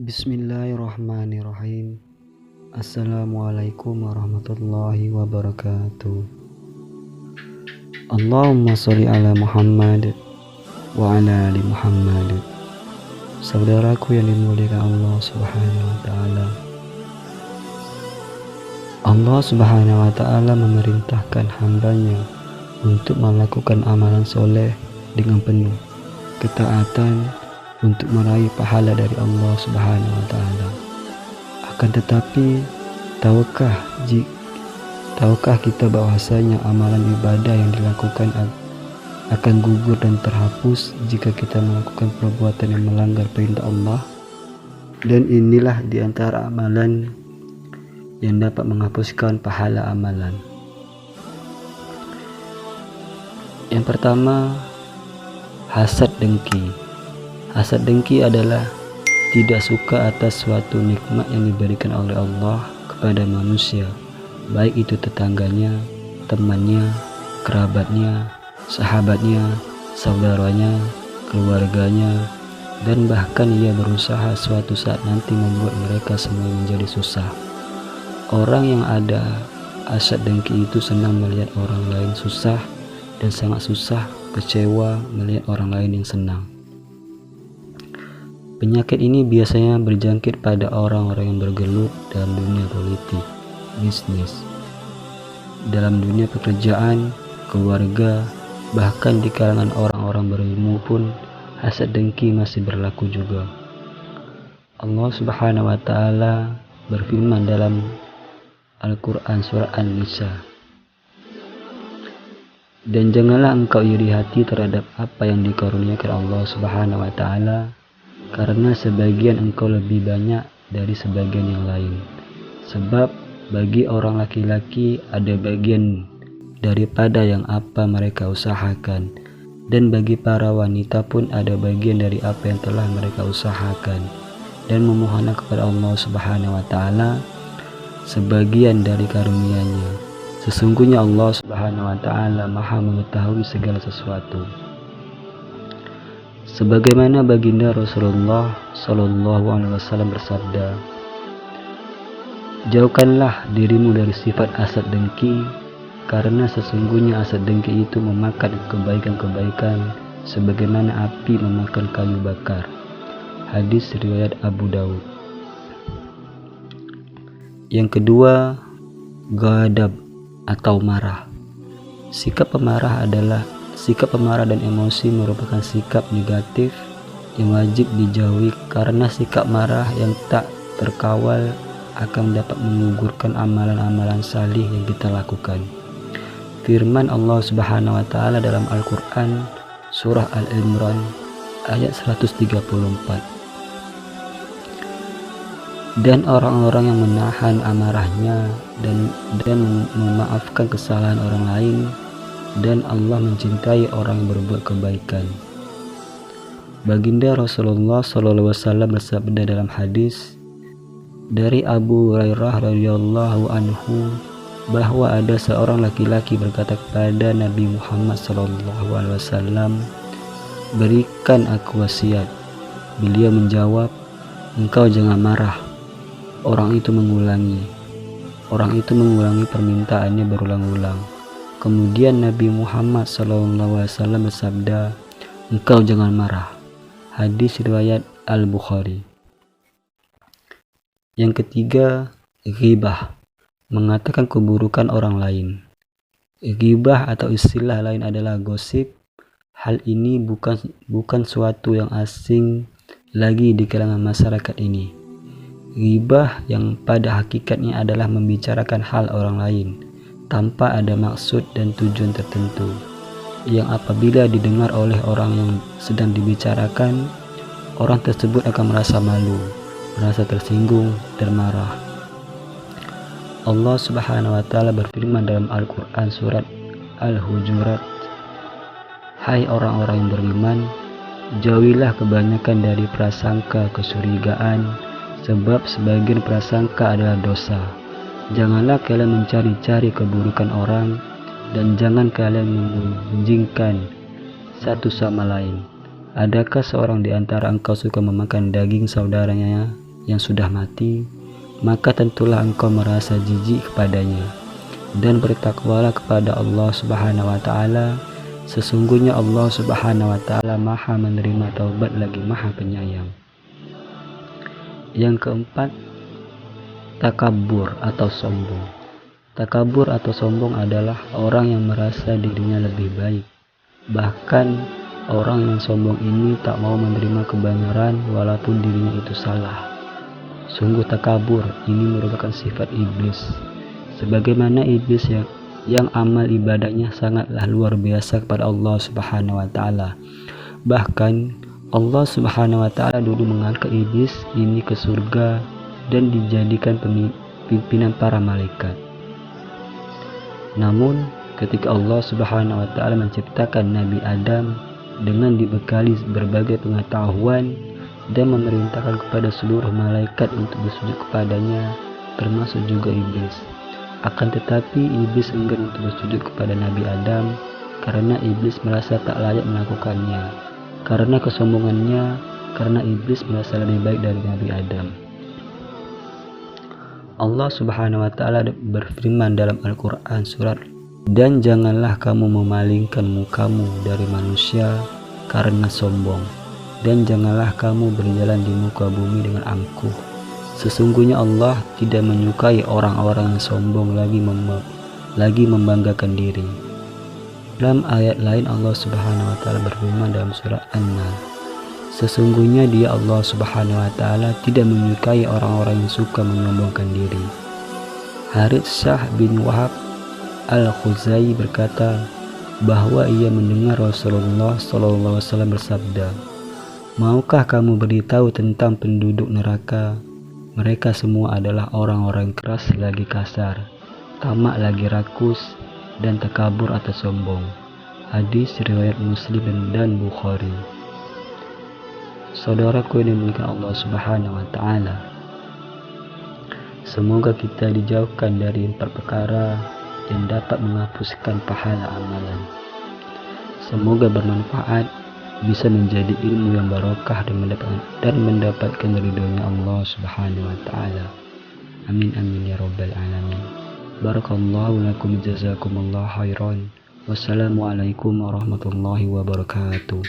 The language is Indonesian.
Bismillahirrahmanirrahim. Assalamualaikum warahmatullahi wabarakatuh. Allahumma sholli ala Muhammad wa ala ali Muhammad. Saudaraku yang dimuliakan Allah Subhanahu wa taala. Allah Subhanahu wa taala memerintahkan hambanya untuk melakukan amalan soleh dengan penuh ketaatan untuk meraih pahala dari Allah Subhanahu wa taala. Akan tetapi, tahukah kita bahwasanya amalan ibadah yang dilakukan akan gugur dan terhapus jika kita melakukan perbuatan yang melanggar perintah Allah? Dan inilah di antara amalan yang dapat menghapuskan pahala amalan. Yang pertama, hasad dengki. Hasad dengki adalah tidak suka atas suatu nikmat yang diberikan oleh Allah kepada manusia, baik itu tetangganya, temannya, kerabatnya, sahabatnya, saudaranya, keluarganya, dan bahkan ia berusaha suatu saat nanti membuat mereka semua menjadi susah. Orang yang ada hasad dengki itu senang melihat orang lain susah dan sangat susah kecewa melihat orang lain yang senang. Penyakit ini biasanya berjangkit pada orang-orang yang bergelut dalam dunia politik, bisnis, dalam dunia pekerjaan, keluarga, bahkan di kalangan orang-orang berilmu pun hasad dengki masih berlaku juga. Allah Subhanahu wa taala berfirman dalam Al-Quran surah An-Nisa, dan janganlah engkau iri hati terhadap apa yang dikaruniakan Allah Subhanahu wa taala, karena sebagian engkau lebih banyak dari sebagian yang lain. Sebab bagi orang laki-laki ada bagian daripada yang apa mereka usahakan, dan bagi para wanita pun ada bagian dari apa yang telah mereka usahakan, dan memohonlah kepada Allah Subhanahu wa taala sebagian dari karunia-Nya. Sesungguhnya Allah Subhanahu wa taala Maha mengetahui segala sesuatu. Sebagaimana baginda Rasulullah Shallallahu Alaihi Wasallam bersabda, jauhkanlah dirimu dari sifat hasad dengki, karena sesungguhnya hasad dengki itu memakan kebaikan-kebaikan sebagaimana api memakan kayu bakar. Hadis riwayat Abu Daud. Yang kedua, ghadab atau marah. Sikap pemarah dan emosi merupakan sikap negatif yang wajib dijauhi, karena sikap marah yang tak terkawal akan dapat menggugurkan amalan-amalan salih yang kita lakukan. Firman Allah Subhanahu wa taala dalam Al-Qur'an surah Al-Imran ayat 134. Dan orang-orang yang menahan amarahnya dan memaafkan kesalahan orang lain, dan Allah mencintai orang yang berbuat kebaikan. Baginda Rasulullah SAW bersabda dalam hadis dari Abu Hurairah radhiyallahu anhu bahwa ada seorang laki-laki berkata kepada Nabi Muhammad SAW, berikan aku wasiat. Beliau menjawab, engkau jangan marah. Orang itu mengulangi permintaannya berulang-ulang. Kemudian Nabi Muhammad SAW bersabda, engkau jangan marah. Hadis riwayat Al-Bukhari. Yang ketiga, ghibah, mengatakan keburukan orang lain. Ghibah atau istilah lain adalah gosip. Hal ini bukan suatu yang asing lagi di kalangan masyarakat ini. Ghibah yang pada hakikatnya adalah membicarakan hal orang lain tanpa ada maksud dan tujuan tertentu, yang apabila didengar oleh orang yang sedang dibicarakan, orang tersebut akan merasa malu, merasa tersinggung, dan marah. Allah Subhanahu wa taala berfirman dalam Al-Quran surat Al-Hujurat, hai orang-orang yang beriman, jauhilah kebanyakan dari prasangka kesurigaan, sebab sebagian prasangka adalah dosa. Janganlah kalian mencari-cari keburukan orang, dan jangan kalian memunjingkan satu sama lain. Adakah seorang di antara engkau suka memakan daging saudaranya yang sudah mati, maka tentulah engkau merasa jijik kepadanya. Dan bertakwalah kepada Allah Subhanahu wa taala. Sesungguhnya Allah Subhanahu wa taala Maha menerima taubat lagi Maha penyayang. Yang keempat, takabur atau sombong. Takabur atau sombong adalah orang yang merasa dirinya lebih baik. Bahkan orang yang sombong ini tak mau menerima kebenaran walaupun dirinya itu salah. Sungguh takabur ini merupakan sifat iblis. Sebagaimana iblis yang amal ibadahnya sangatlah luar biasa kepada Allah Subhanahu wa taala. Bahkan Allah Subhanahu wa taala dulu mengangkat iblis ini ke surga dan dijadikan pimpinan para malaikat. Namun ketika Allah Subhanahu wa taala menciptakan Nabi Adam dengan dibekali berbagai pengetahuan dan memerintahkan kepada seluruh malaikat untuk bersujud kepadanya, termasuk juga iblis. Akan tetapi iblis enggan untuk bersujud kepada Nabi Adam karena iblis merasa tak layak melakukannya. Karena kesombongannya, karena iblis merasa lebih baik dari Nabi Adam. Allah Subhanahu wa taala berfirman dalam Al-Qur'an surat, "Dan janganlah kamu memalingkan mukamu dari manusia karena sombong, dan janganlah kamu berjalan di muka bumi dengan angkuh. Sesungguhnya Allah tidak menyukai orang-orang yang sombong lagi membanggakan diri." Dalam ayat lain Allah Subhanahu wa taala berfirman dalam surah An-Nahl, "Sesungguhnya Dia Allah Subhanahu wa taala tidak menyukai orang-orang yang suka menyombongkan diri." Harits Syah bin Wahab Al-Khuzai berkata bahwa ia mendengar Rasulullah SAW bersabda, "Maukah kamu beritahu tentang penduduk neraka? Mereka semua adalah orang-orang keras lagi kasar, tamak lagi rakus, dan takabur atau sombong." Hadis riwayat Muslim dan Bukhari. Saudaraku yang dimuliakan Allah Subhanahu wa taala, semoga kita dijauhkan dari 4 perkara yang dapat menghapuskan pahala amalan. Semoga bermanfaat, bisa menjadi ilmu yang barokah dan mendapatkan ridhonya Allah Subhanahu wa taala. Amin amin ya rabbal alamin. Barakallahu lakum, jazakumullahu khairan. Wassalamualaikum warahmatullahi wabarakatuh.